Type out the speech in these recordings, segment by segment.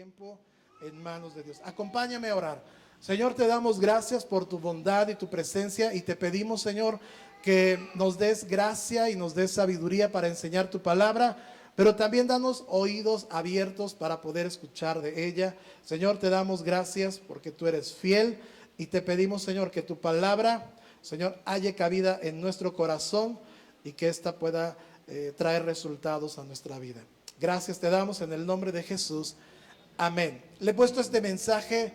tiempo en manos de Dios. Acompáñame a orar. Señor, te damos gracias por tu bondad y tu presencia y te pedimos, Señor, que nos des gracia y nos des sabiduría para enseñar tu palabra, pero también danos oídos abiertos para poder escuchar de ella. Señor, te damos gracias porque tú eres fiel y te pedimos, Señor, que tu palabra, Señor, haya cabida en nuestro corazón y que ésta pueda traer resultados a nuestra vida. Gracias te damos en el nombre de Jesús. Amén. Le he puesto este mensaje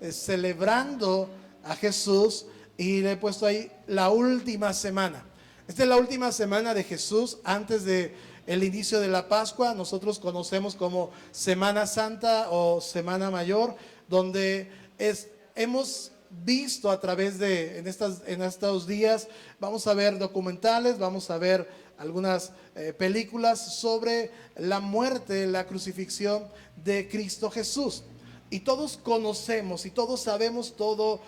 celebrando a Jesús y le he puesto ahí la última semana. Esta es la última semana de Jesús antes de el inicio de la Pascua. Nosotros conocemos como Semana Santa o Semana Mayor, donde hemos visto a través de en estos días, vamos a ver documentales, vamos a ver algunas películas sobre la muerte, la crucifixión de Cristo Jesús. Y todos conocemos y todos sabemos todo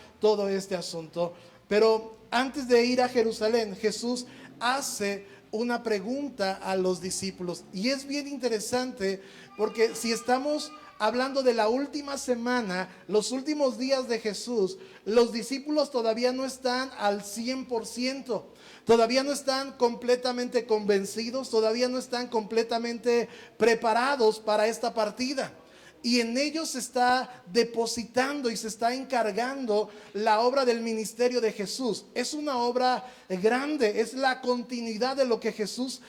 este asunto. Pero antes de ir a Jerusalén, Jesús hace una pregunta a los discípulos. Y es bien interesante porque si estamos hablando de la última semana, los últimos días de Jesús, los discípulos todavía no están al 100%, todavía no están completamente convencidos, todavía no están completamente preparados para esta partida. Y en ellos se está depositando y se está encargando la obra del ministerio de Jesús. Es una obra grande, es la continuidad de lo que Jesús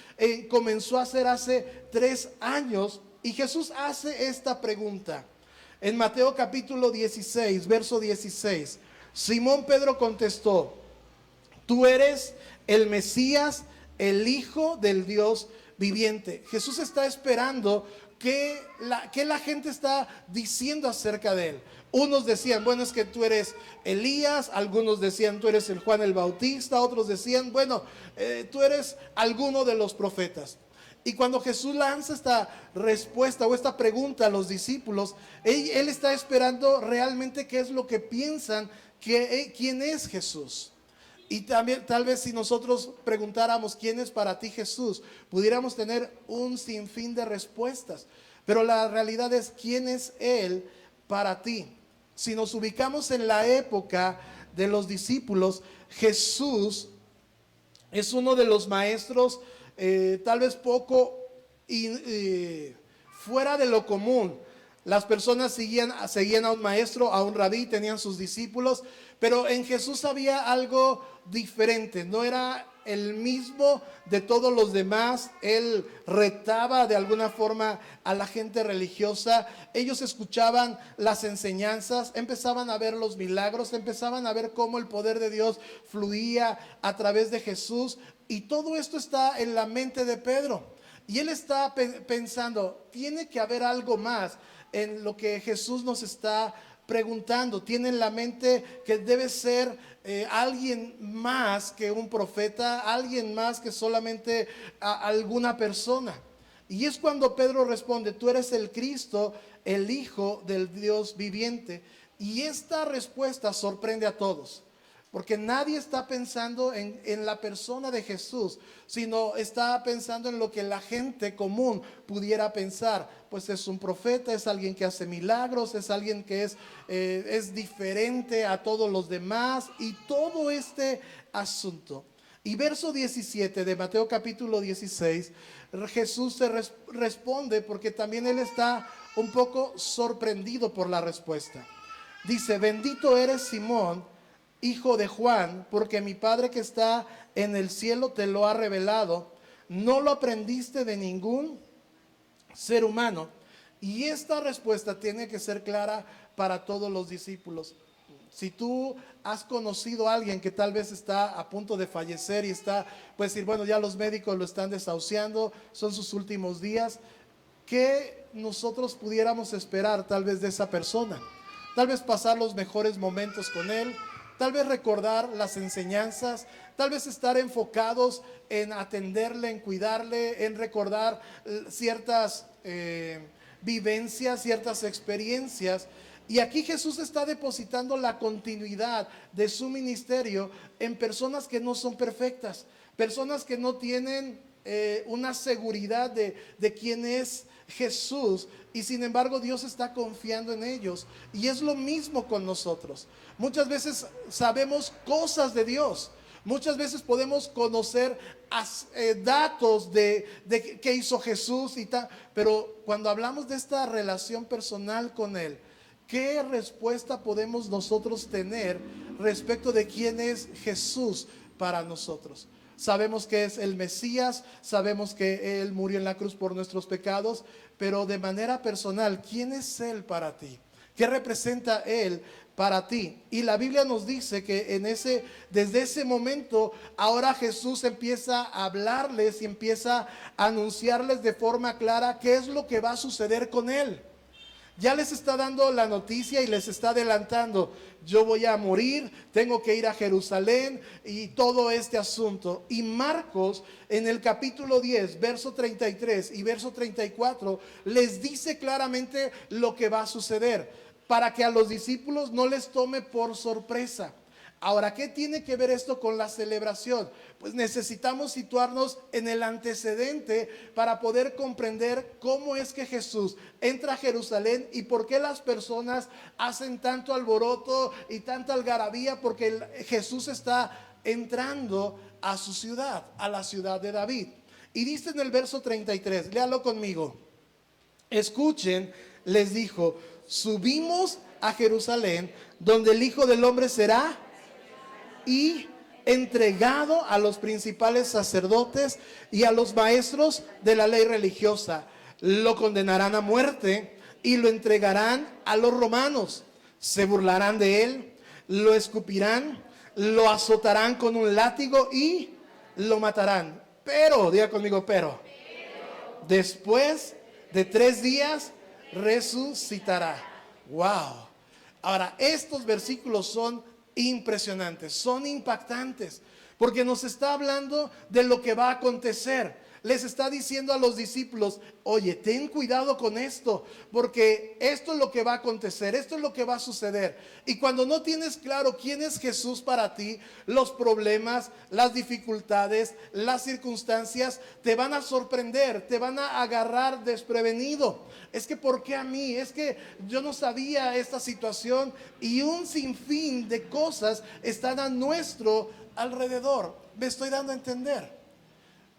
comenzó a hacer hace 3 años. Y Jesús hace esta pregunta. En Mateo capítulo 16, verso 16. Simón Pedro contestó: tú eres el Mesías, el Hijo del Dios viviente. Jesús está esperando que la gente está diciendo acerca de él. Unos decían, bueno, es que tú eres Elías. Algunos decían, tú eres el Juan el Bautista. Otros decían, bueno, tú eres alguno de los profetas. Y cuando Jesús lanza esta respuesta o esta pregunta a los discípulos, él está esperando realmente qué es lo que piensan, quién es Jesús. Y también tal vez si nosotros preguntáramos quién es para ti Jesús, pudiéramos tener un sinfín de respuestas. Pero la realidad es quién es Él para ti. Si nos ubicamos en la época de los discípulos, Jesús es uno de los maestros tal vez poco fuera de lo común. Las personas seguían a un maestro, a un rabí, tenían sus discípulos, pero en Jesús había algo diferente. No era el mismo de todos los demás. Él retaba de alguna forma a la gente religiosa. Ellos escuchaban las enseñanzas, empezaban a ver los milagros, empezaban a ver cómo el poder de Dios fluía a través de Jesús. Y todo esto está en la mente de Pedro. Y él está pensando, tiene que haber algo más en lo que Jesús nos está preguntando. Tiene en la mente que debe ser alguien más que un profeta, alguien más que solamente alguna persona. Y es cuando Pedro responde, tú eres el Cristo, el Hijo del Dios viviente. Y esta respuesta sorprende a todos. Porque nadie está pensando en la persona de Jesús, sino está pensando en lo que la gente común pudiera pensar. Pues es un profeta, es alguien que hace milagros, es alguien que es diferente a todos los demás y todo este asunto. Y verso 17 de Mateo capítulo 16, Jesús se responde porque también él está un poco sorprendido por la respuesta. Dice, bendito eres Simón, hijo de Juan, porque mi Padre que está en el cielo te lo ha revelado. No lo aprendiste de ningún ser humano. Y esta respuesta tiene que ser clara para todos los discípulos. Si tú has conocido a alguien que tal vez está a punto de fallecer y está, pues decir, bueno, ya los médicos lo están desahuciando, son sus últimos días, ¿qué nosotros pudiéramos esperar tal vez de esa persona? Tal vez pasar los mejores momentos con él, tal vez recordar las enseñanzas, tal vez estar enfocados en atenderle, en cuidarle, en recordar ciertas vivencias, ciertas experiencias. Y aquí Jesús está depositando la continuidad de su ministerio en personas que no son perfectas, personas que no tienen una seguridad de quién es Jesús, y sin embargo Dios está confiando en ellos. Y es lo mismo con nosotros. Muchas veces sabemos cosas de Dios, muchas veces podemos conocer datos de qué hizo Jesús y tal, pero cuando hablamos de esta relación personal con Él, ¿qué respuesta podemos nosotros tener respecto de quién es Jesús para nosotros? Sabemos que es el Mesías, sabemos que Él murió en la cruz por nuestros pecados, pero de manera personal, ¿quién es Él para ti? ¿Qué representa Él para ti? Y la Biblia nos dice que desde ese momento, ahora Jesús empieza a hablarles y empieza a anunciarles de forma clara qué es lo que va a suceder con Él. Ya les está dando la noticia y les está adelantando: yo voy a morir, tengo que ir a Jerusalén y todo este asunto. Y Marcos en el capítulo 10, verso 33 y verso 34 les dice claramente lo que va a suceder, para que a los discípulos no les tome por sorpresa. Ahora, ¿qué tiene que ver esto con la celebración? Pues necesitamos situarnos en el antecedente para poder comprender cómo es que Jesús entra a Jerusalén y por qué las personas hacen tanto alboroto y tanta algarabía, porque Jesús está entrando a su ciudad, a la ciudad de David. Y dice en el verso 33, léalo conmigo: escuchen, les dijo, subimos a Jerusalén, donde el Hijo del Hombre será y entregado a los principales sacerdotes y a los maestros de la ley religiosa. Lo condenarán a muerte y lo entregarán a los romanos. Se burlarán de él, lo escupirán, lo azotarán con un látigo y lo matarán. Pero, diga conmigo, pero después de 3 días resucitará. Wow. Ahora, estos versículos son impresionantes, son impactantes, porque nos está hablando de lo que va a acontecer. Les está diciendo a los discípulos: oye, ten cuidado con esto, porque esto es lo que va a acontecer, esto es lo que va a suceder. Y cuando no tienes claro quién es Jesús para ti, los problemas, las dificultades, las circunstancias te van a sorprender, te van a agarrar desprevenido. Es que ¿por qué a mí? Es que yo no sabía esta situación, y un sinfín de cosas están a nuestro alrededor. ¿Me estoy dando a entender?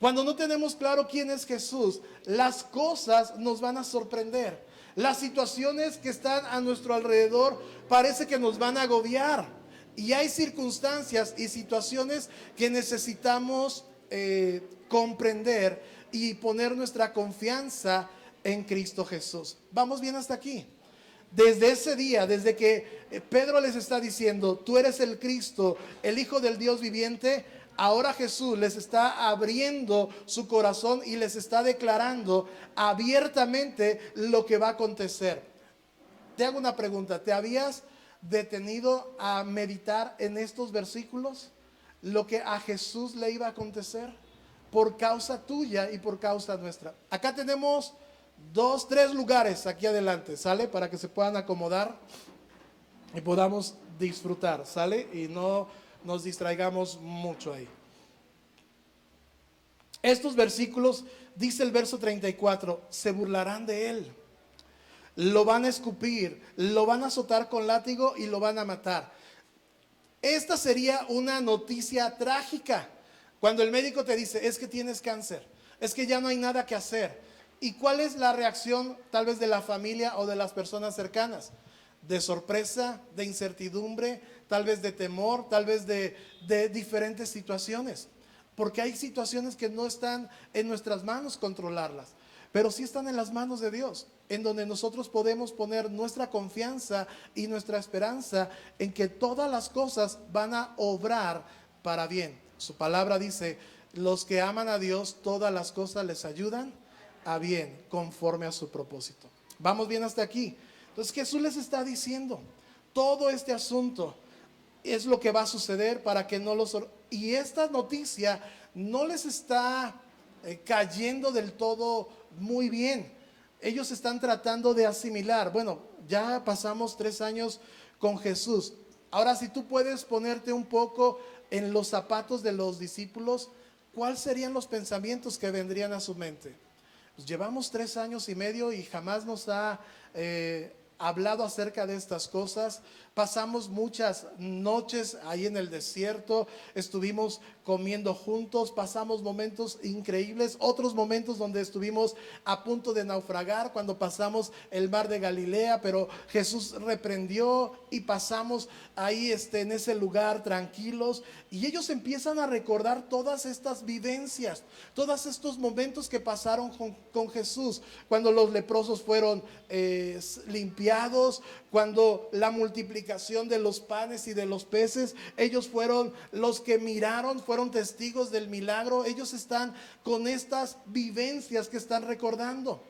Cuando no tenemos claro quién es Jesús, las cosas nos van a sorprender. Las situaciones que están a nuestro alrededor parece que nos van a agobiar. Y hay circunstancias y situaciones que necesitamos comprender y poner nuestra confianza en Cristo Jesús. ¿Vamos bien hasta aquí? Desde ese día, desde que Pedro les está diciendo: tú eres el Cristo, el Hijo del Dios viviente, ahora Jesús les está abriendo su corazón y les está declarando abiertamente lo que va a acontecer. Te hago una pregunta: ¿te habías detenido a meditar en estos versículos? Lo que a Jesús le iba a acontecer por causa tuya y por causa nuestra. Acá tenemos 2, 3 lugares aquí adelante, ¿sale? Para que se puedan acomodar y podamos disfrutar, ¿sale? Y no nos distraigamos mucho ahí. Estos versículos, dice el verso 34, se burlarán de él, lo van a escupir, lo van a azotar con látigo y lo van a matar. Esta sería una noticia trágica, cuando el médico te dice: es que tienes cáncer, es que ya no hay nada que hacer. ¿Y cuál es la reacción tal vez de la familia o de las personas cercanas? De sorpresa, de incertidumbre, tal vez de temor, tal vez de diferentes situaciones. Porque hay situaciones que no están en nuestras manos controlarlas, pero sí están en las manos de Dios, en donde nosotros podemos poner nuestra confianza y nuestra esperanza en que todas las cosas van a obrar para bien. Su palabra dice: los que aman a Dios, todas las cosas les ayudan a bien, conforme a su propósito. ¿Vamos bien hasta aquí? Entonces Jesús les está diciendo: todo este asunto es lo que va a suceder para que no los... Y esta noticia no les está cayendo del todo muy bien. Ellos están tratando de asimilar. Bueno, ya pasamos 3 años con Jesús. Ahora, si tú puedes ponerte un poco en los zapatos de los discípulos, ¿cuáles serían los pensamientos que vendrían a su mente? Pues llevamos 3 años y medio y jamás nos ha hablado acerca de estas cosas. Pasamos muchas noches ahí en el desierto, estuvimos comiendo juntos, pasamos momentos increíbles, otros momentos donde estuvimos a punto de naufragar cuando pasamos el mar de Galilea, pero Jesús reprendió y pasamos ahí en ese lugar tranquilos, y ellos empiezan a recordar todas estas vivencias, todos estos momentos que pasaron con Jesús, cuando los leprosos fueron limpiados, cuando la multiplicación de los panes y de los peces, ellos fueron los que miraron, fueron testigos del milagro. Ellos están con estas vivencias que están recordando.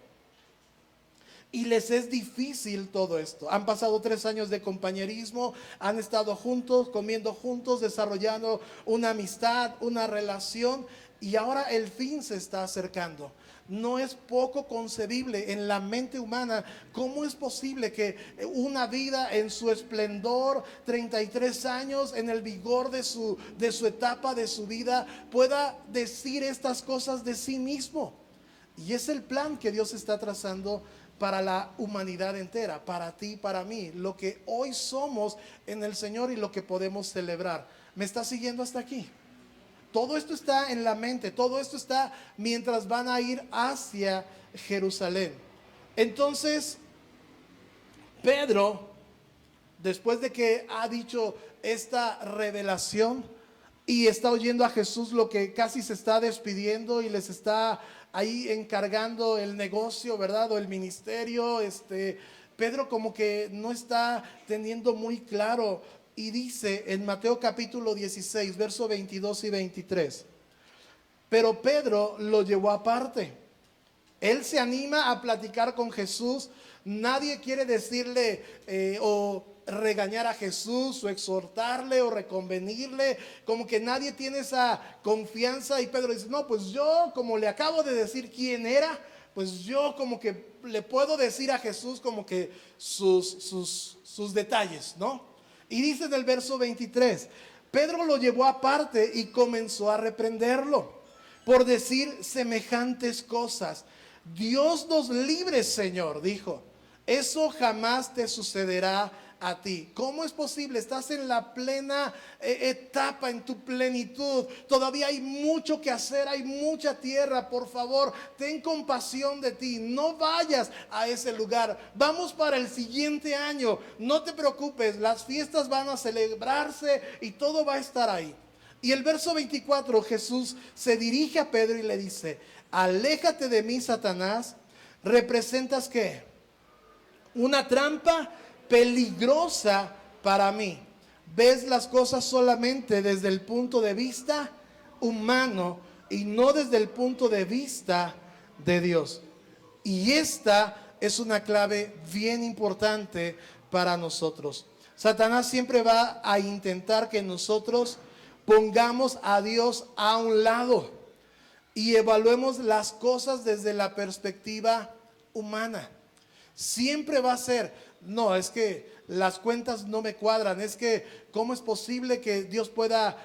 Y les es difícil todo esto. Han pasado 3 años de compañerismo, han estado juntos, comiendo juntos, desarrollando una amistad, una relación, y ahora el fin se está acercando. No es poco concebible en la mente humana cómo es posible que una vida en su esplendor, 33 años, en el vigor de su etapa de su vida, pueda decir estas cosas de sí mismo. Y es el plan que Dios está trazando para la humanidad entera, para ti, para mí, lo que hoy somos en el Señor y lo que podemos celebrar. ¿Me está siguiendo hasta aquí? Todo esto está en la mente, todo esto está mientras van a ir hacia Jerusalén. Entonces, Pedro, después de que ha dicho esta revelación y está oyendo a Jesús, lo que casi se está despidiendo y les está ahí encargando el negocio, ¿verdad? O el ministerio, Pedro como que no está teniendo muy claro. Y dice en Mateo capítulo 16, verso 22 y 23, pero Pedro lo llevó aparte. Él se anima a platicar con Jesús. Nadie quiere decirle o regañar a Jesús o exhortarle o reconvenirle, como que nadie tiene esa confianza. Y Pedro dice, no, pues yo como le acabo de decir quién era, pues yo como que le puedo decir a Jesús como que sus detalles, ¿no? Y dice en el verso 23, Pedro lo llevó aparte y comenzó a reprenderlo por decir semejantes cosas. Dios nos libre, Señor, dijo, eso jamás te sucederá a ti. ¿Cómo es posible? Estás en la plena etapa, en tu plenitud. Todavía hay mucho que hacer, hay mucha tierra. Por favor, ten compasión de ti. No vayas a ese lugar. Vamos para el siguiente año. No te preocupes, las fiestas van a celebrarse y todo va a estar ahí. Y el verso 24, Jesús se dirige a Pedro y le dice, aléjate de mí, Satanás. ¿Representas qué? Una trampa peligrosa para mí. Ves las cosas solamente desde el punto de vista humano y no desde el punto de vista de Dios. Y esta es una clave bien importante para nosotros. Satanás siempre va a intentar que nosotros pongamos a Dios a un lado y evaluemos las cosas desde la perspectiva humana. Siempre va a ser, no, es que las cuentas no me cuadran, es que cómo es posible que Dios pueda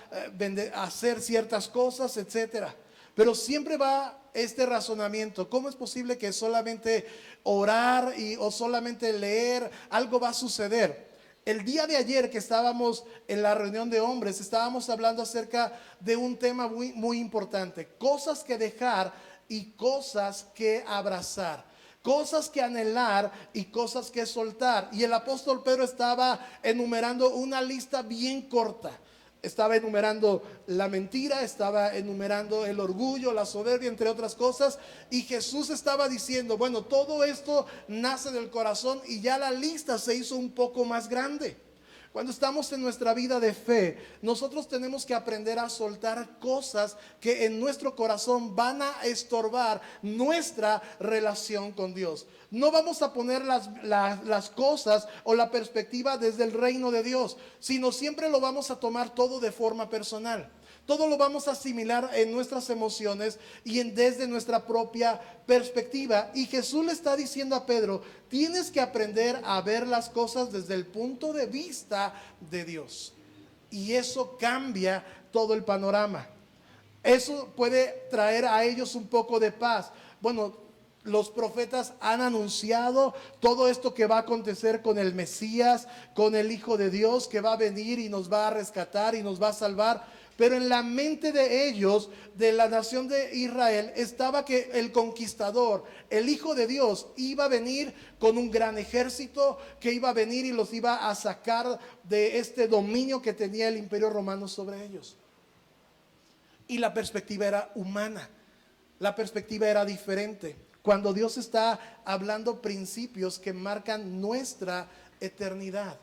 hacer ciertas cosas, etcétera. Pero siempre va este razonamiento, ¿cómo es posible que solamente orar o solamente leer algo va a suceder? El día de ayer que estábamos en la reunión de hombres, estábamos hablando acerca de un tema muy, muy importante, cosas que dejar y cosas que abrazar. Cosas que anhelar y cosas que soltar. Y el apóstol Pedro estaba enumerando una lista bien corta. Estaba enumerando la mentira, estaba enumerando el orgullo, la soberbia, entre otras cosas. Y Jesús estaba diciendo, bueno, todo esto nace del corazón, y ya la lista se hizo un poco más grande. Cuando estamos en nuestra vida de fe, nosotros tenemos que aprender a soltar cosas que en nuestro corazón van a estorbar nuestra relación con Dios. No vamos a poner las cosas o la perspectiva desde el reino de Dios, sino siempre lo vamos a tomar todo de forma personal. Todo lo vamos a asimilar en nuestras emociones y desde nuestra propia perspectiva. Y Jesús le está diciendo a Pedro, tienes que aprender a ver las cosas desde el punto de vista de Dios. Y eso cambia todo el panorama. Eso puede traer a ellos un poco de paz. Bueno, los profetas han anunciado todo esto que va a acontecer con el Mesías, con el Hijo de Dios, que va a venir y nos va a rescatar y nos va a salvar. Pero en la mente de ellos, de la nación de Israel, estaba que el conquistador, el Hijo de Dios, iba a venir con un gran ejército, que iba a venir y los iba a sacar de este dominio que tenía el Imperio Romano sobre ellos. Y la perspectiva era humana, la perspectiva era diferente. Cuando Dios está hablando principios que marcan nuestra eternidad,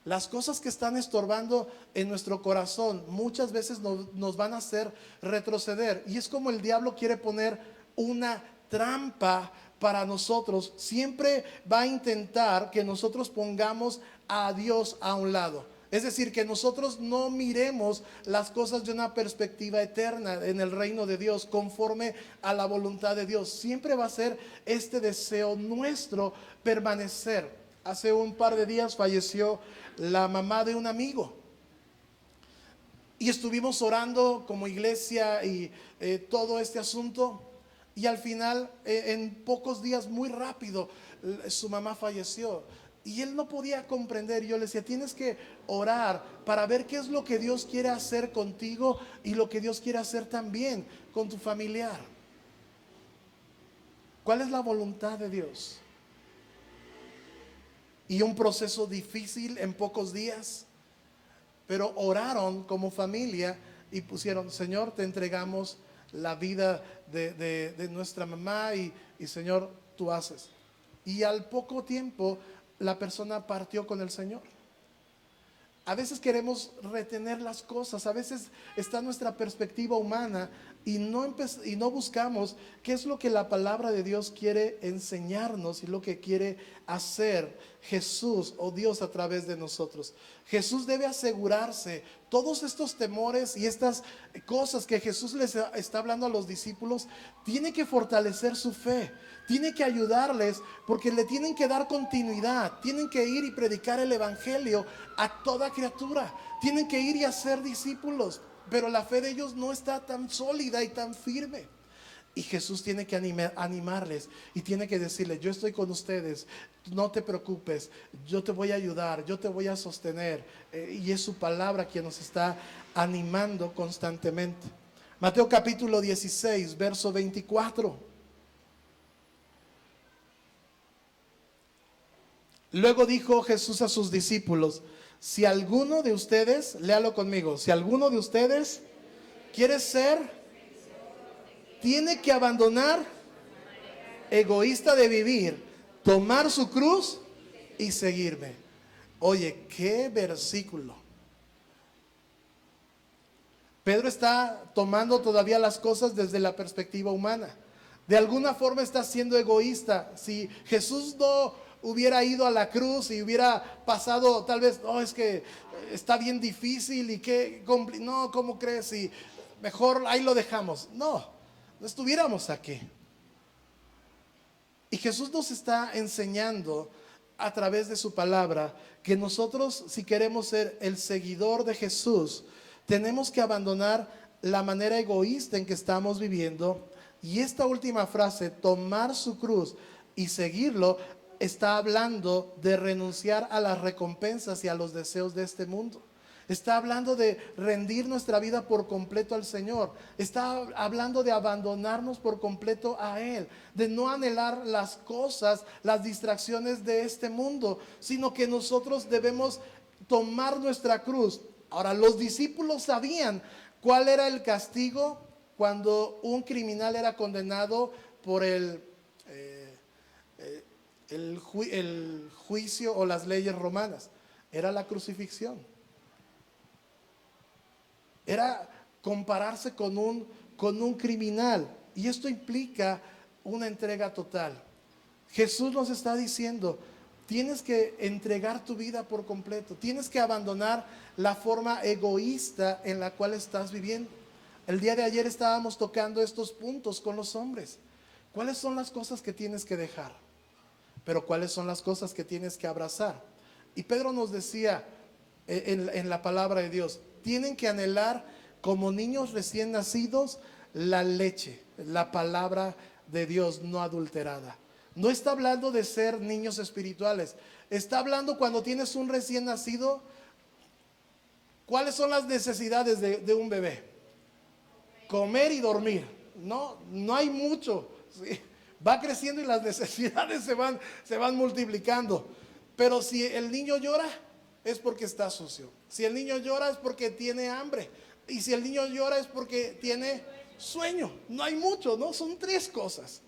las cosas que están estorbando en nuestro corazón muchas veces nos van a hacer retroceder. Y es como el diablo quiere poner una trampa para nosotros. Siempre va a intentar que nosotros pongamos a Dios a un lado. Es decir, que nosotros no miremos las cosas de una perspectiva eterna en el reino de Dios, conforme a la voluntad de Dios. Siempre va a ser este deseo nuestro permanecer. Hace un par de días falleció la mamá de un amigo. Y estuvimos orando como iglesia y todo este asunto. Y al final, en pocos días, muy rápido, su mamá falleció. Y él no podía comprender. Yo le decía, tienes que orar para ver qué es lo que Dios quiere hacer contigo y lo que Dios quiere hacer también con tu familiar. ¿Cuál es la voluntad de Dios? Y un proceso difícil en pocos días, pero oraron como familia y pusieron, Señor, te entregamos la vida de nuestra mamá y Señor, tú haces. Y al poco tiempo la persona partió con el Señor. A veces queremos retener las cosas, a veces está nuestra perspectiva humana y no buscamos qué es lo que la palabra de Dios quiere enseñarnos y lo que quiere hacer Jesús o Dios a través de nosotros. Jesús debe asegurarse, todos estos temores y estas cosas que Jesús les está hablando a los discípulos, tiene que fortalecer su fe. Tiene que ayudarles porque le tienen que dar continuidad. Tienen que ir y predicar el evangelio a toda criatura. Tienen que ir y hacer discípulos. Pero la fe de ellos no está tan sólida y tan firme. Y Jesús tiene que animarles y tiene que decirles, yo estoy con ustedes, no te preocupes, yo te voy a ayudar, yo te voy a sostener. Y es su palabra quien nos está animando constantemente. Mateo capítulo 16, verso 24. Luego dijo Jesús a sus discípulos, si alguno de ustedes, léalo conmigo, si alguno de ustedes quiere ser, tiene que abandonar, egoísta de vivir, tomar su cruz y seguirme. Oye, qué versículo. Pedro está tomando todavía las cosas desde la perspectiva humana. De alguna forma está siendo egoísta. Si Jesús no hubiera ido a la cruz y hubiera pasado, tal vez, no, es que está bien difícil y que, no, ¿cómo crees? Y mejor ahí lo dejamos. No estuviéramos aquí. Y Jesús nos está enseñando a través de su palabra que nosotros, si queremos ser el seguidor de Jesús, tenemos que abandonar la manera egoísta en que estamos viviendo. Y esta última frase, tomar su cruz y seguirlo, está hablando de renunciar a las recompensas y a los deseos de este mundo. Está hablando de rendir nuestra vida por completo al Señor. Está hablando de abandonarnos por completo a Él. De no anhelar las cosas, las distracciones de este mundo, sino que nosotros debemos tomar nuestra cruz. Ahora, los discípulos sabían cuál era el castigo cuando un criminal era condenado por el juicio o las leyes romanas. Era la crucifixión. Era compararse con un criminal. Y esto implica una entrega total. Jesús nos está diciendo, tienes que entregar tu vida por completo. Tienes que abandonar la forma egoísta en la cual estás viviendo. El día de ayer estábamos tocando estos puntos con los hombres. ¿Cuáles son las cosas que tienes que dejar? Pero ¿cuáles son las cosas que tienes que abrazar? Y Pedro nos decía en la palabra de Dios, tienen que anhelar como niños recién nacidos, la leche, la palabra de Dios no adulterada. No está hablando de ser niños espirituales. Está hablando cuando tienes un recién nacido. ¿Cuáles son las necesidades de un bebé? Comer y dormir. No hay mucho. ¿Sí? Va creciendo y las necesidades se van multiplicando. Pero si el niño llora, es porque está sucio. Si el niño llora, es porque tiene hambre. Y si el niño llora, es porque tiene sueño. No hay mucho, ¿no? Son 3 cosas.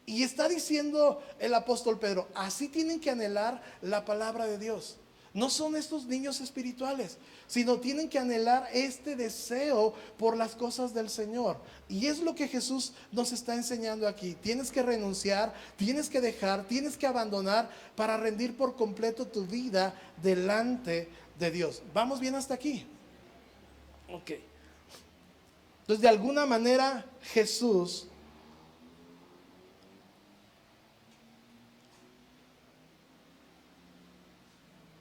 Y está diciendo el apóstol Pedro, así tienen que anhelar la palabra de Dios. No son estos niños espirituales, sino tienen que anhelar este deseo por las cosas del Señor. Y es lo que Jesús nos está enseñando aquí. Tienes que renunciar, tienes que dejar, tienes que abandonar para rendir por completo tu vida delante de Dios. ¿Vamos bien hasta aquí? Ok. Entonces, de alguna manera, Jesús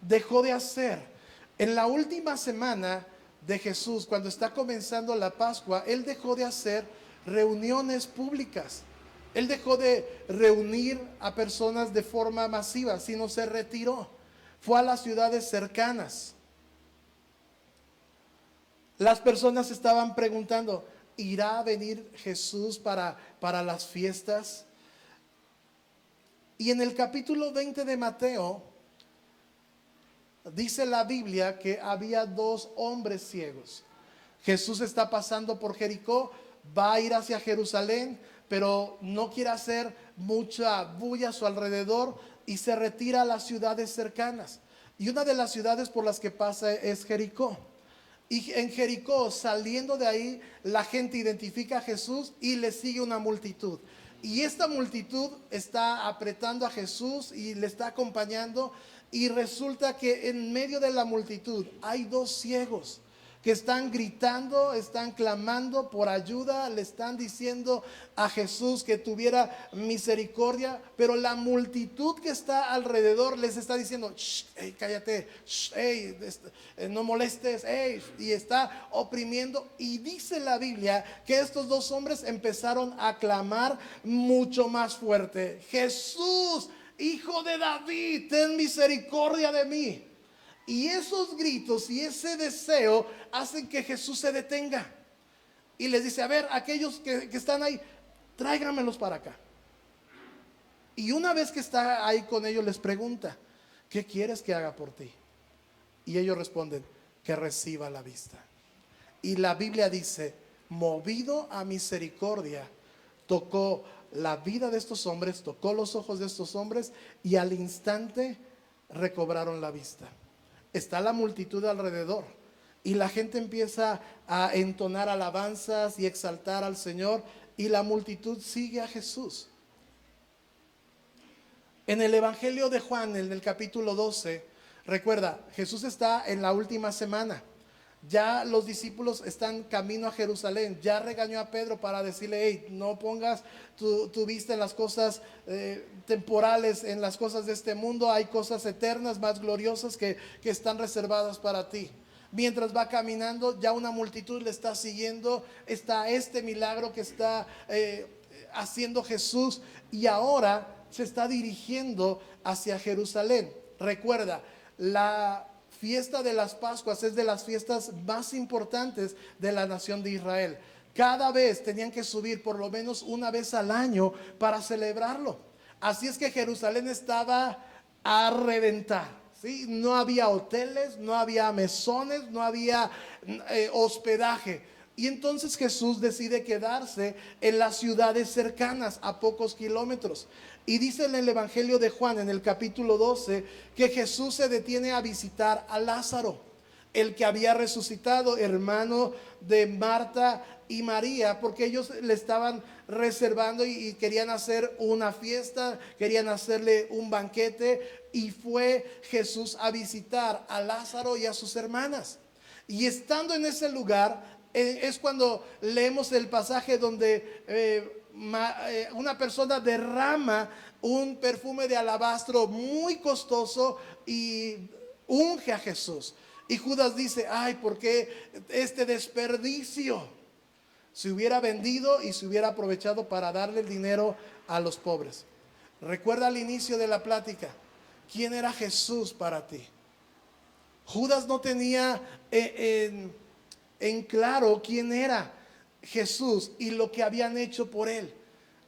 dejó de hacer. En la última semana de Jesús, cuando está comenzando la Pascua, Él dejó de hacer reuniones públicas. Él dejó de reunir a personas de forma masiva, sino se retiró. Fue a las ciudades cercanas. Las personas estaban preguntando, ¿irá a venir Jesús para las fiestas? Y en el capítulo 20 de Mateo, dice la Biblia que había 2 hombres ciegos. Jesús está pasando por Jericó, va a ir hacia Jerusalén, pero no quiere hacer mucha bulla a su alrededor y se retira a las ciudades cercanas. Y una de las ciudades por las que pasa es Jericó. Y en Jericó, saliendo de ahí, la gente identifica a Jesús y le sigue una multitud. Y esta multitud está apretando a Jesús y le está acompañando. Y resulta que en medio de la multitud hay 2 ciegos que están gritando, están clamando por ayuda, le están diciendo a Jesús que tuviera misericordia, pero la multitud que está alrededor les está diciendo, hey, cállate, hey, no molestes, hey, y está oprimiendo. Y dice la Biblia que estos 2 hombres empezaron a clamar mucho más fuerte: Jesús, Hijo de David, ten misericordia de mí. Y esos gritos y ese deseo hacen que Jesús se detenga y les dice, a ver, aquellos que están ahí, tráiganmelos para acá. Y una vez que está ahí con ellos, les pregunta, ¿qué quieres que haga por ti? Y ellos responden, que reciba la vista. Y la Biblia dice, movido a misericordia, tocó la vida de estos hombres, tocó los ojos de estos hombres y al instante recobraron la vista. Está la multitud alrededor y la gente empieza a entonar alabanzas y exaltar al Señor y la multitud sigue a Jesús. En el Evangelio de Juan, en el capítulo 12, recuerda, Jesús está en la última semana. Ya los discípulos están camino a Jerusalén. Ya regañó a Pedro para decirle, hey, no pongas tu vista en las cosas temporales, en las cosas de este mundo. Hay cosas eternas, más gloriosas que están reservadas para ti. Mientras va caminando, ya una multitud le está siguiendo. Está este milagro que está haciendo Jesús y ahora se está dirigiendo hacia Jerusalén. Recuerda, la fiesta de las Pascuas es de las fiestas más importantes de la nación de Israel. Cada vez tenían que subir por lo menos una vez al año para celebrarlo. Así es que Jerusalén estaba a reventar, ¿sí? No había hoteles, no había mesones, no había hospedaje. Y entonces Jesús decide quedarse en las ciudades cercanas a pocos kilómetros. Y dice en el Evangelio de Juan, en el capítulo 12, que Jesús se detiene a visitar a Lázaro, el que había resucitado, hermano de Marta y María, porque ellos le estaban reservando y querían hacer una fiesta, querían hacerle un banquete. Y fue Jesús a visitar a Lázaro y a sus hermanas. Y estando en ese lugar, es cuando leemos el pasaje donde una persona derrama un perfume de alabastro muy costoso y unge a Jesús. Y Judas dice, ay, ¿por qué este desperdicio? Se hubiera vendido y se hubiera aprovechado para darle el dinero a los pobres. Recuerda al inicio de la plática, ¿quién era Jesús para ti? Judas no tenía en claro quién era Jesús y lo que habían hecho por él.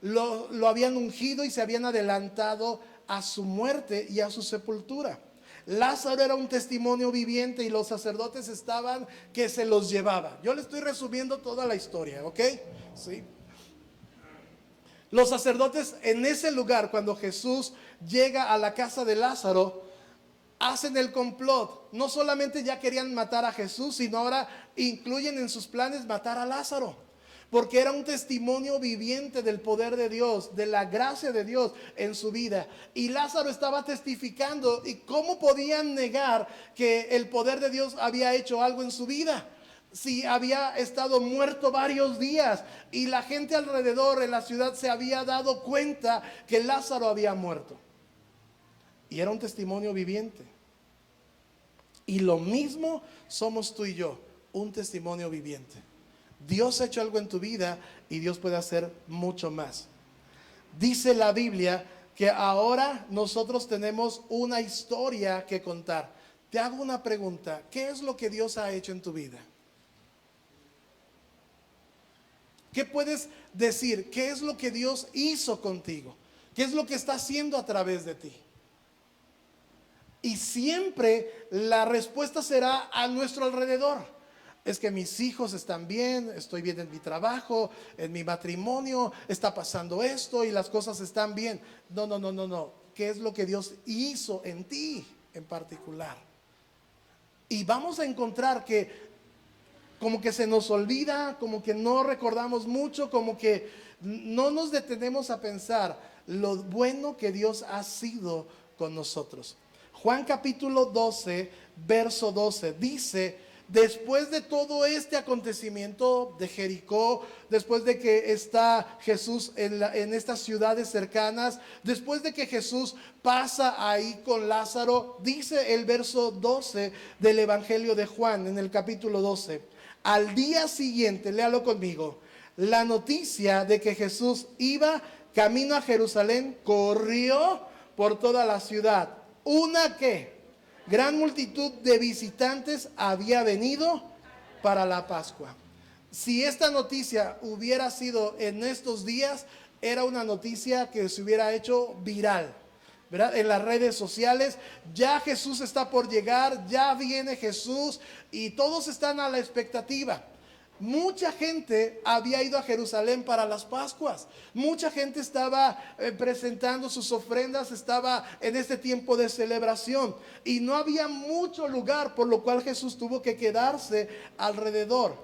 Lo habían ungido y se habían adelantado a su muerte y a su sepultura. Lázaro era un testimonio viviente y los sacerdotes estaban que se los llevaba. Yo le estoy resumiendo toda la historia, ¿ok? Sí. Los sacerdotes en ese lugar, cuando Jesús llega a la casa de Lázaro, hacen el complot. No solamente ya querían matar a Jesús, sino ahora incluyen en sus planes matar a Lázaro. Porque era un testimonio viviente del poder de Dios, de la gracia de Dios en su vida. Y Lázaro estaba testificando. ¿Y cómo podían negar que el poder de Dios había hecho algo en su vida? Si había estado muerto varios días y la gente alrededor en la ciudad se había dado cuenta que Lázaro había muerto. Y era un testimonio viviente. Y lo mismo somos tú y yo, un testimonio viviente. Dios ha hecho algo en tu vida y Dios puede hacer mucho más. Dice la Biblia que ahora nosotros tenemos una historia que contar. Te hago una pregunta, ¿qué es lo que Dios ha hecho en tu vida? ¿Qué puedes decir? ¿Qué es lo que Dios hizo contigo? ¿Qué es lo que está haciendo a través de ti? Y siempre la respuesta será a nuestro alrededor. Es que mis hijos están bien, estoy bien en mi trabajo, en mi matrimonio, está pasando esto y las cosas están bien. No. ¿Qué es lo que Dios hizo en ti en particular? Y vamos a encontrar que como que se nos olvida, como que no recordamos mucho, como que no nos detenemos a pensar lo bueno que Dios ha sido con nosotros. Juan capítulo 12, verso 12 dice: después de todo este acontecimiento de Jericó, después de que está Jesús en estas ciudades cercanas, después de que Jesús pasa ahí con Lázaro, dice el verso 12 del Evangelio de Juan en el capítulo 12: al día siguiente, léalo conmigo, la noticia de que Jesús iba camino a Jerusalén corrió por toda la ciudad. Una que gran multitud de visitantes había venido para la Pascua. Si esta noticia hubiera sido en estos días, era una noticia que se hubiera hecho viral, ¿verdad? En las redes sociales, ya Jesús está por llegar, ya viene Jesús y todos están a la expectativa. Mucha gente había ido a Jerusalén para las Pascuas. Mucha gente estaba presentando sus ofrendas, estaba en este tiempo de celebración. Y no había mucho lugar, por lo cual Jesús tuvo que quedarse alrededor.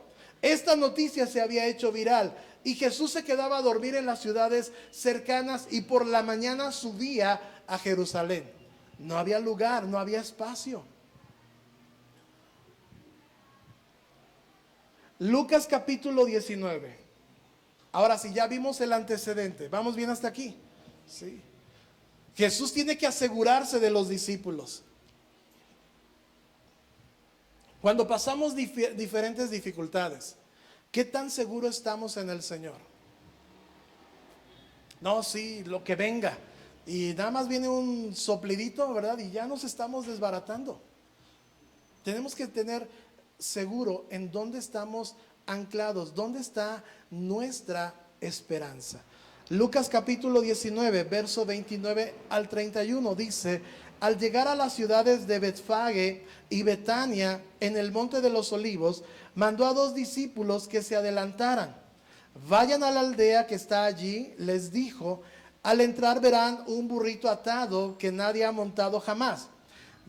Esta noticia se había hecho viral y Jesús se quedaba a dormir en las ciudades cercanas y por la mañana subía a Jerusalén. No había lugar, no había espacio. Lucas capítulo 19. Ahora sí, ya vimos el antecedente. ¿Vamos bien hasta aquí? Sí. Jesús tiene que asegurarse de los discípulos. Cuando pasamos diferentes dificultades, ¿qué tan seguro estamos en el Señor? No, sí, lo que venga. Y nada más viene un soplidito, ¿verdad? Y ya nos estamos desbaratando. Tenemos que tener seguro en dónde estamos anclados, dónde está nuestra esperanza. Lucas capítulo 19, verso 29 al 31 dice: al llegar a las ciudades de Betfage y Betania en el monte de los olivos, mandó a 2 discípulos que se adelantaran. Vayan a la aldea que está allí, les dijo, al entrar verán un burrito atado que nadie ha montado jamás.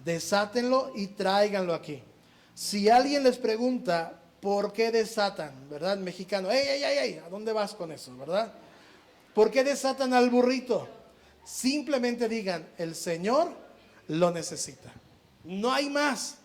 Desátenlo y tráiganlo aquí. Si alguien les pregunta por qué desatan, ¿verdad? Mexicano, ey, ¿a dónde vas con eso, verdad? ¿Por qué desatan al burrito? Simplemente digan, el Señor lo necesita. No hay más.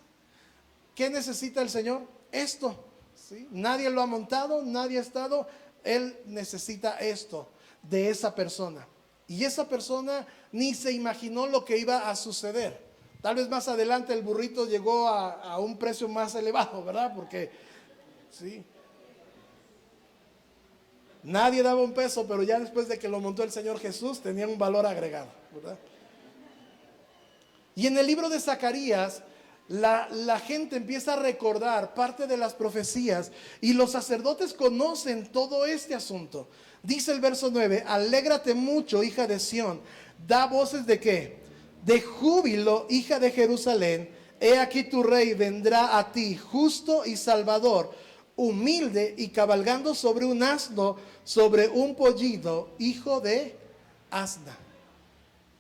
¿Qué necesita el Señor? Esto, ¿sí? Nadie lo ha montado, nadie ha estado. Él necesita esto de esa persona. Y esa persona ni se imaginó lo que iba a suceder. Tal vez más adelante el burrito llegó a un precio más elevado, ¿verdad? Porque, sí, nadie daba un peso, pero ya después de que lo montó el Señor Jesús, tenía un valor agregado, ¿verdad? Y en el libro de Zacarías, la gente empieza a recordar parte de las profecías y los sacerdotes conocen todo este asunto. Dice el verso 9: alégrate mucho, hija de Sión, da voces de ¿qué? De júbilo, hija de Jerusalén. He aquí tu rey vendrá a ti, justo y salvador, humilde y cabalgando sobre un asno, sobre un pollino, hijo de asna.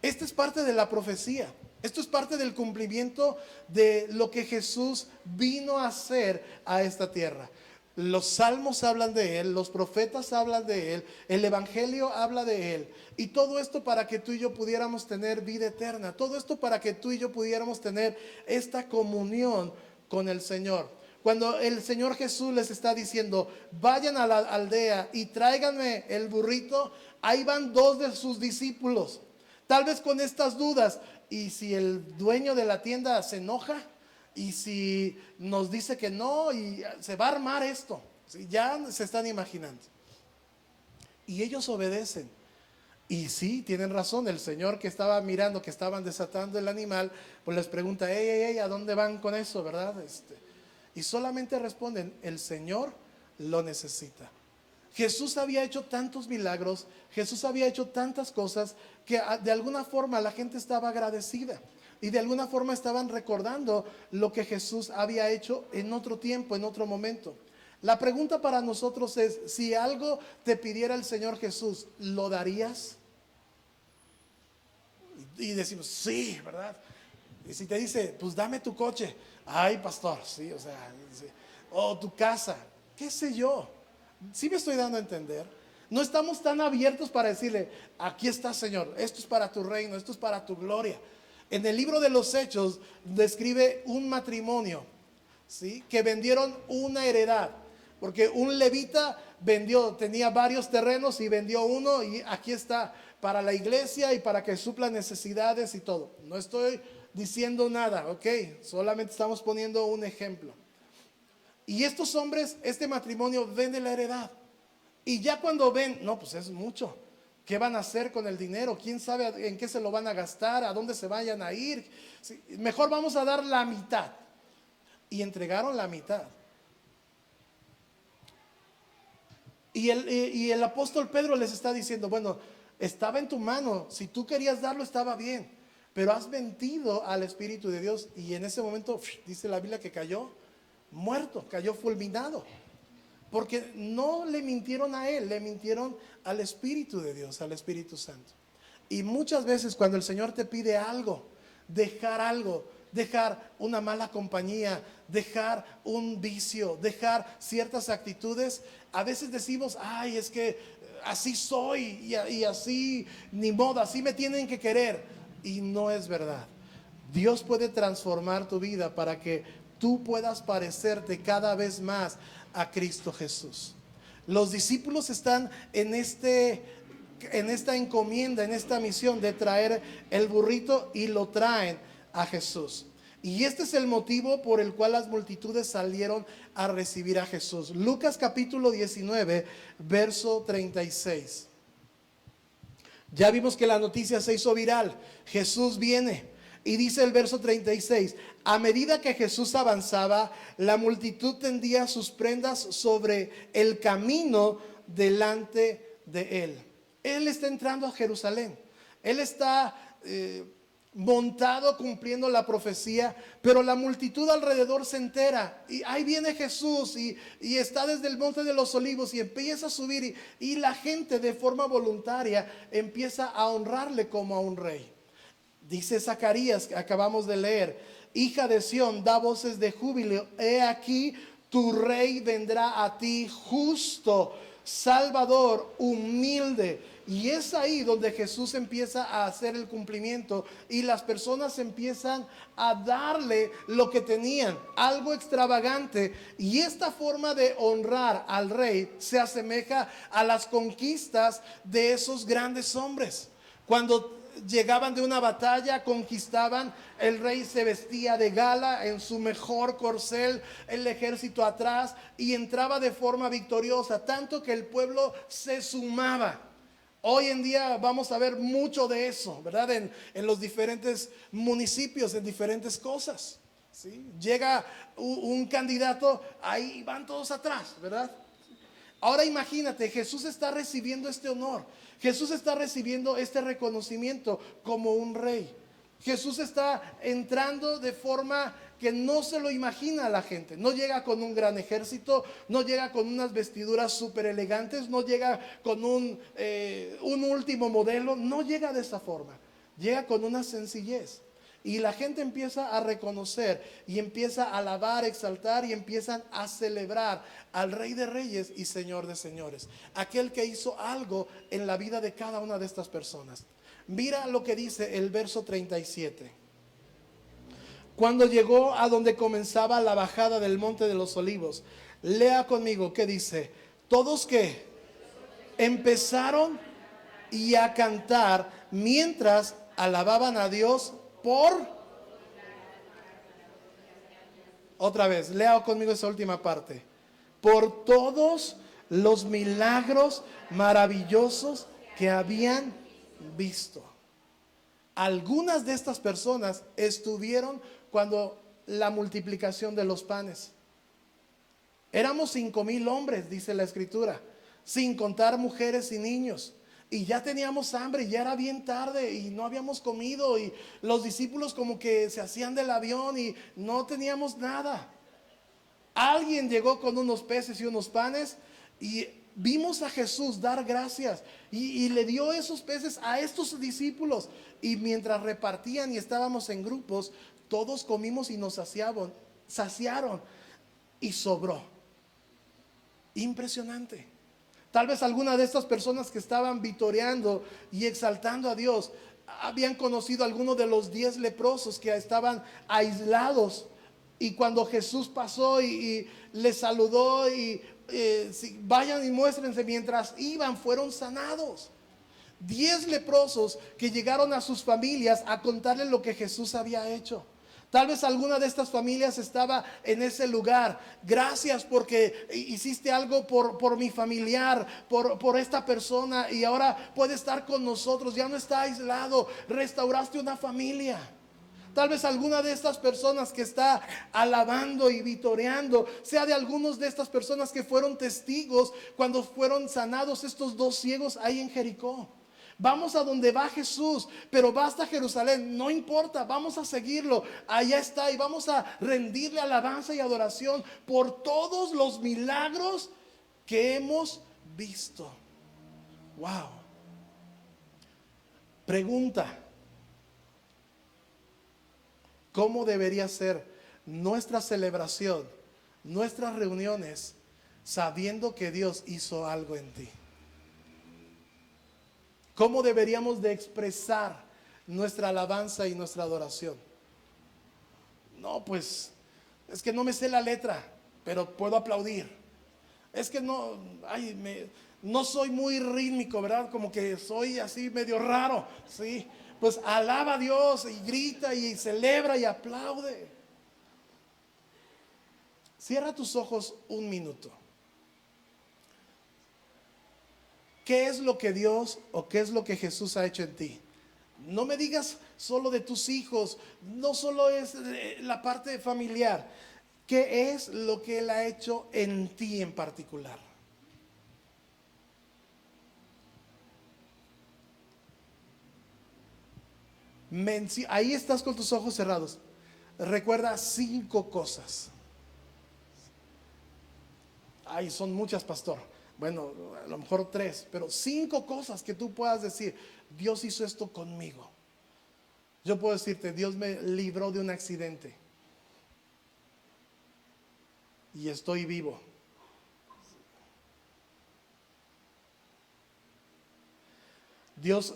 Esta es parte de la profecía. Esto es parte del cumplimiento de lo que Jesús vino a hacer a esta tierra. Los salmos hablan de Él, los profetas hablan de Él, el evangelio habla de Él. Y todo esto para que tú y yo pudiéramos tener vida eterna. Todo esto para que tú y yo pudiéramos tener esta comunión con el Señor. Cuando el Señor Jesús les está diciendo, vayan a la aldea y tráiganme el burrito, ahí van dos de sus discípulos. Tal vez con estas dudas: ¿y si el dueño de la tienda se enoja? ¿Y si nos dice que no? Y se va a armar esto. ¿Sí? Ya se están imaginando. Y ellos obedecen. Y sí, tienen razón. El señor que estaba mirando que estaban desatando el animal, pues les pregunta: hey, ¿a dónde van con eso, verdad? Y solamente responden: el Señor lo necesita. Jesús había hecho tantos milagros, Jesús había hecho tantas cosas que de alguna forma la gente estaba agradecida y de alguna forma estaban recordando lo que Jesús había hecho en otro tiempo, en otro momento. La pregunta para nosotros es: si algo te pidiera el Señor Jesús, ¿lo darías? Y decimos sí, ¿verdad? Y si te dice, pues dame tu coche, ay, pastor, sí, o sea, sí. O tu casa, qué sé yo. ¿Sí me estoy dando a entender? No estamos tan abiertos para decirle: aquí está, Señor, esto es para tu reino, esto es para tu gloria. En el libro de los Hechos describe un matrimonio, ¿sí?, que vendieron una heredad, porque un levita tenía varios terrenos y vendió uno, y aquí está para la iglesia y para que supla necesidades y todo. No estoy diciendo nada, ok, solamente estamos poniendo un ejemplo. Y estos hombres, este matrimonio vende la heredad. Y ya cuando ven, no, pues es mucho. ¿Qué van a hacer con el dinero? ¿Quién sabe en qué se lo van a gastar? ¿A dónde se vayan a ir? Sí, mejor vamos a dar la mitad. Y entregaron la mitad. Y el apóstol Pedro les está diciendo: bueno, estaba en tu mano. Si tú querías darlo, estaba bien. Pero has mentido al Espíritu de Dios. Y en ese momento, dice la Biblia que cayó muerto, cayó fulminado, porque no le mintieron a él, le mintieron al Espíritu de Dios, al Espíritu Santo. Y muchas veces cuando el Señor te pide algo, dejar una mala compañía, dejar un vicio, dejar ciertas actitudes, a veces decimos: ay, es que así soy y así, ni modo, así me tienen que querer. Y no es verdad. Dios puede transformar tu vida para que tú puedas parecerte cada vez más a Cristo Jesús. Los discípulos están en esta encomienda, en esta misión de traer el burrito, y lo traen a Jesús. Y este es el motivo por el cual las multitudes salieron a recibir a Jesús. Lucas capítulo 19, verso 36. Ya vimos que la noticia se hizo viral. Jesús viene. Y dice el verso 36: a medida que Jesús avanzaba, la multitud tendía sus prendas sobre el camino delante de él. Él está entrando a Jerusalén. Él está montado cumpliendo la profecía, pero la multitud alrededor se entera. Y ahí viene Jesús y está desde el monte de los olivos y empieza a subir. Y la gente de forma voluntaria empieza a honrarle como a un rey. Dice Zacarías, que acabamos de leer: hija de Sión, da voces de júbilo, he aquí tu rey vendrá a ti, justo, salvador, humilde. Y es ahí donde Jesús empieza a hacer el cumplimiento y las personas empiezan a darle lo que tenían, algo extravagante. Y esta forma de honrar al rey se asemeja a las conquistas de esos grandes hombres. Cuando llegaban de una batalla, conquistaban, el rey se vestía de gala en su mejor corcel, el ejército atrás, y entraba de forma victoriosa, tanto que el pueblo se sumaba. Hoy en día vamos a ver mucho de eso, ¿verdad? En los diferentes municipios, en diferentes cosas, ¿sí? Llega un candidato, ahí van todos atrás, ¿verdad? Ahora imagínate, Jesús está recibiendo este honor. Jesús está recibiendo este reconocimiento como un rey. Jesús está entrando de forma que no se lo imagina a la gente. No llega con un gran ejército, no llega con unas vestiduras súper elegantes, no llega con un último modelo, no llega de esa forma. Llega con una sencillez. Y la gente empieza a reconocer y empieza a alabar, exaltar y empiezan a celebrar al Rey de Reyes y Señor de Señores. Aquel que hizo algo en la vida de cada una de estas personas. Mira lo que dice el verso 37. Cuando llegó a donde comenzaba la bajada del monte de los olivos, lea conmigo, ¿qué dice? Todos que empezaron y a cantar mientras alababan a Dios otra vez, lea conmigo esa última parte. Por todos los milagros maravillosos que habían visto. Algunas de estas personas estuvieron cuando la multiplicación de los panes. Éramos 5,000 hombres, dice la escritura, sin contar mujeres y niños. Y ya teníamos hambre, y ya era bien tarde y no habíamos comido, y los discípulos como que se hacían del avión y no teníamos nada. Alguien llegó con unos peces y unos panes y vimos a Jesús dar gracias y le dio esos peces a estos discípulos, y mientras repartían y estábamos en grupos, todos comimos y nos saciaron y sobró. Impresionante. Tal vez alguna de estas personas que estaban vitoreando y exaltando a Dios habían conocido a alguno de los 10 leprosos que estaban aislados, y cuando Jesús pasó y les saludó y vayan y muéstrense, mientras iban fueron sanados. 10 leprosos que llegaron a sus familias a contarles lo que Jesús había hecho. Tal vez alguna de estas familias estaba en ese lugar. Gracias porque hiciste algo por mi familiar, por esta persona, y ahora puede estar con nosotros. Ya no está aislado, restauraste una familia. Tal vez alguna de estas personas que está alabando y vitoreando sea de algunos de estas personas que fueron testigos cuando fueron sanados estos 2 ciegos ahí en Jericó. Vamos a donde va Jesús, pero basta Jerusalén, no importa, vamos a seguirlo, allá está, y vamos a rendirle alabanza y adoración por todos los milagros que hemos visto. Wow. Pregunta: ¿cómo debería ser nuestra celebración, nuestras reuniones, sabiendo que Dios hizo algo en ti? ¿Cómo deberíamos de expresar nuestra alabanza y nuestra adoración? No, pues es que no me sé la letra, pero puedo aplaudir. Es que no soy muy rítmico, ¿verdad? Como que soy así medio raro, ¿sí? Pues alaba a Dios y grita y celebra y aplaude. Cierra tus ojos un minuto. ¿Qué es lo que Dios o qué es lo que Jesús ha hecho en ti? No me digas solo de tus hijos, no solo es la parte familiar. ¿Qué es lo que Él ha hecho en ti en particular? Ahí estás con tus ojos cerrados. Recuerda 5 cosas. Ay, son muchas, pastor. Bueno, a lo mejor 3, pero 5 cosas que tú puedas decir: Dios hizo esto conmigo. Yo puedo decirte: Dios me libró de un accidente y estoy vivo. Dios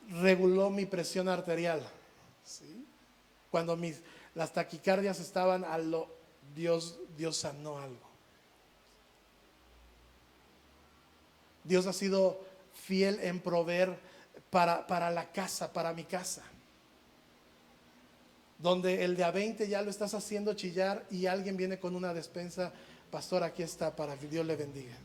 reguló mi presión arterial, ¿sí? Cuando las taquicardias estaban Dios sanó algo. Dios ha sido fiel en proveer para la casa, para mi casa. Donde el de a 20 ya lo estás haciendo chillar y alguien viene con una despensa. Pastor, aquí está, para que Dios le bendiga.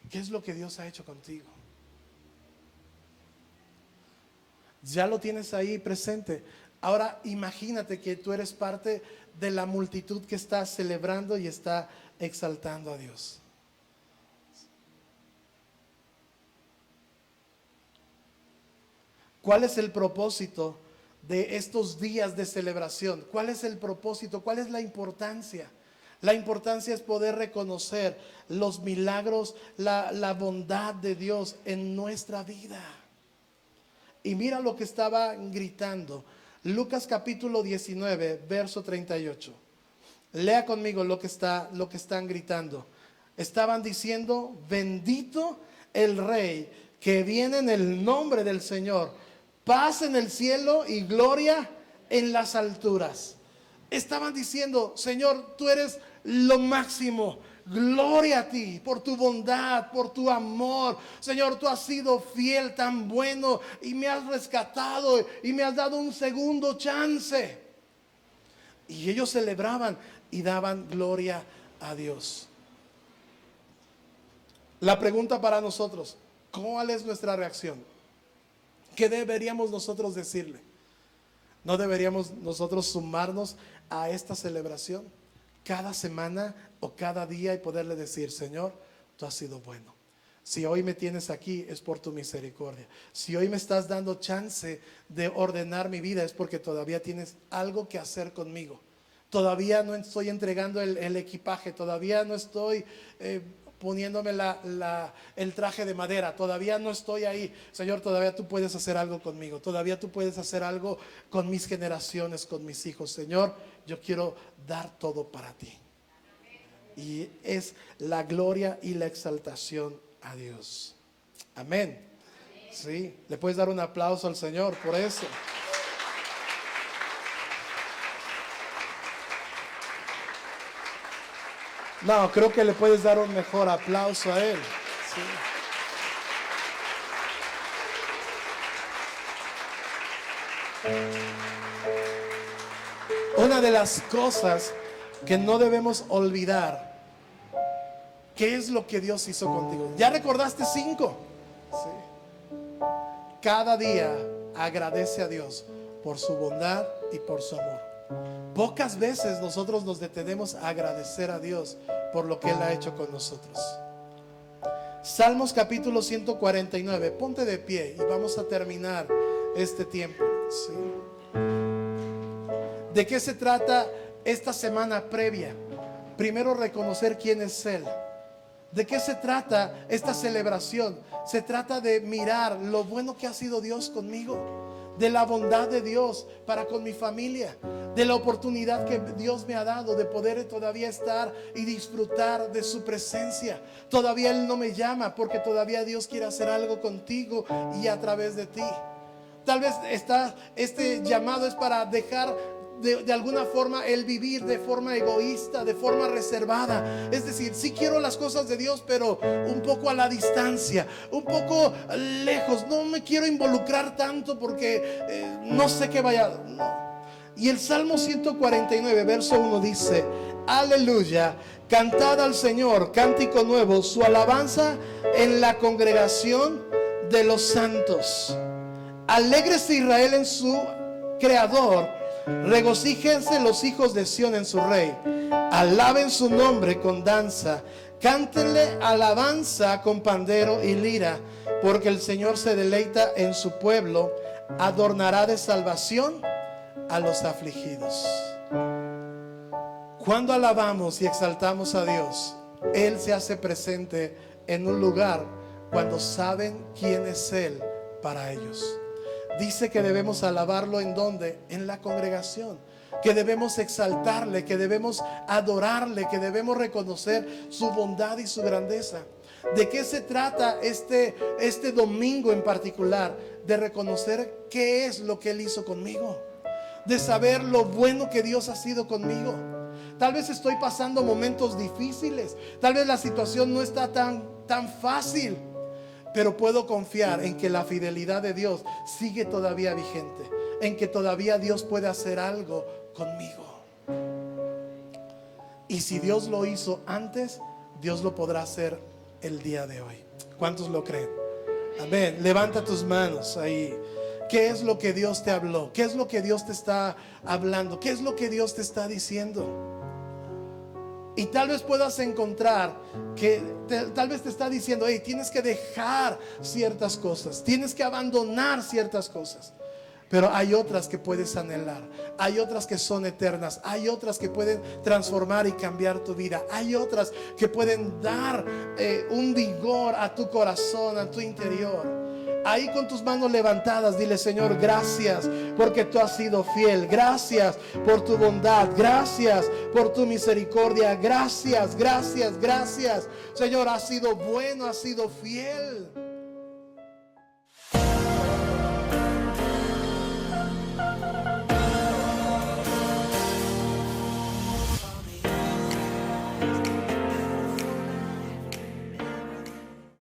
¿Qué es lo que Dios ha hecho contigo? Ya lo tienes ahí presente. Ahora imagínate que tú eres parte de la multitud que está celebrando y está exaltando a Dios. ¿Cuál es el propósito de estos días de celebración? ¿Cuál es el propósito? ¿Cuál es la importancia? La importancia es poder reconocer los milagros, la bondad de Dios en nuestra vida. Y mira lo que estaba gritando. Lucas capítulo 19, verso 38. Lea conmigo lo que están gritando. Estaban diciendo: bendito el Rey que viene en el nombre del Señor, paz en el cielo y gloria en las alturas. Estaban diciendo: Señor, tú eres lo máximo. Gloria a ti por tu bondad, por tu amor. Señor, tú has sido fiel, tan bueno, y me has rescatado y me has dado un segundo chance. Y ellos celebraban y daban gloria a Dios. La pregunta para nosotros: ¿cuál es nuestra reacción? ¿Qué deberíamos nosotros decirle? ¿No deberíamos nosotros sumarnos a esta celebración cada semana o cada día y poderle decir: Señor, tú has sido bueno? Si hoy me tienes aquí es por tu misericordia. Si hoy me estás dando chance de ordenar mi vida es porque todavía tienes algo que hacer conmigo. Todavía no estoy entregando el equipaje, todavía no estoy poniéndome el traje de madera, todavía no estoy ahí. Señor, todavía tú puedes hacer algo conmigo, todavía tú puedes hacer algo con mis generaciones, con mis hijos. Señor, yo quiero dar todo para ti. Y es la gloria y la exaltación a Dios. Amén. Sí, le puedes dar un aplauso al Señor por eso. No, creo que le puedes dar un mejor aplauso a Él. Sí. Una de las cosas que no debemos olvidar, ¿qué es lo que Dios hizo contigo? ¿Ya recordaste 5? Sí. Cada día agradece a Dios por su bondad y por su amor. Pocas veces nosotros nos detenemos a agradecer a Dios por lo que Él ha hecho con nosotros. Salmos capítulo 149. Ponte de pie y vamos a terminar este tiempo. ¿Sí? ¿De qué se trata esta semana previa? Primero, reconocer quién es Él. ¿De qué se trata esta celebración? Se trata de mirar lo bueno que ha sido Dios conmigo, de la bondad de Dios para con mi familia, de la oportunidad que Dios me ha dado de poder todavía estar y disfrutar de su presencia. Todavía Él no me llama porque todavía Dios quiere hacer algo contigo y a través de ti. Tal vez este llamado es para dejar de alguna forma el vivir de forma egoísta, de forma reservada. Es decir, sí quiero las cosas de Dios, pero un poco a la distancia, un poco lejos. No me quiero involucrar tanto porque no sé qué vaya. No. Y el Salmo 149 verso 1 dice: aleluya, cantad al Señor cántico nuevo, su alabanza en la congregación de los santos. Alégrese Israel en su Creador, regocíjense los hijos de Sión en su Rey. Alaben su nombre con danza, cántenle alabanza con pandero y lira, porque el Señor se deleita en su pueblo, adornará de salvación a los afligidos. Cuando alabamos y exaltamos a Dios, Él se hace presente en un lugar cuando saben quién es Él para ellos. Dice que debemos alabarlo ¿en dónde? En la congregación. Que debemos exaltarle, que debemos adorarle, que debemos reconocer su bondad y su grandeza. ¿De qué se trata este domingo en particular? De reconocer qué es lo que Él hizo conmigo, de saber lo bueno que Dios ha sido conmigo, Tal vez estoy pasando momentos difíciles. Tal vez la situación no está tan fácil. Pero puedo confiar en que la fidelidad de Dios sigue todavía vigente. En que todavía Dios puede hacer algo conmigo. Y si Dios lo hizo antes, Dios lo podrá hacer el día de hoy. ¿Cuántos lo creen? Amén. Levanta tus manos ahí. ¿Qué es lo que Dios te habló? ¿Qué es lo que Dios te está hablando? ¿Qué es lo que Dios te está diciendo? Y tal vez puedas encontrar que tal vez te está diciendo: hey, tienes que dejar ciertas cosas, tienes que abandonar ciertas cosas. Pero hay otras que puedes anhelar, hay otras que son eternas, hay otras que pueden transformar y cambiar tu vida, hay otras que pueden dar un vigor a tu corazón, a tu interior. Ahí con tus manos levantadas, dile: Señor, gracias porque tú has sido fiel. Gracias por tu bondad. Gracias por tu misericordia. Gracias, gracias, gracias. Señor, has sido bueno, has sido fiel.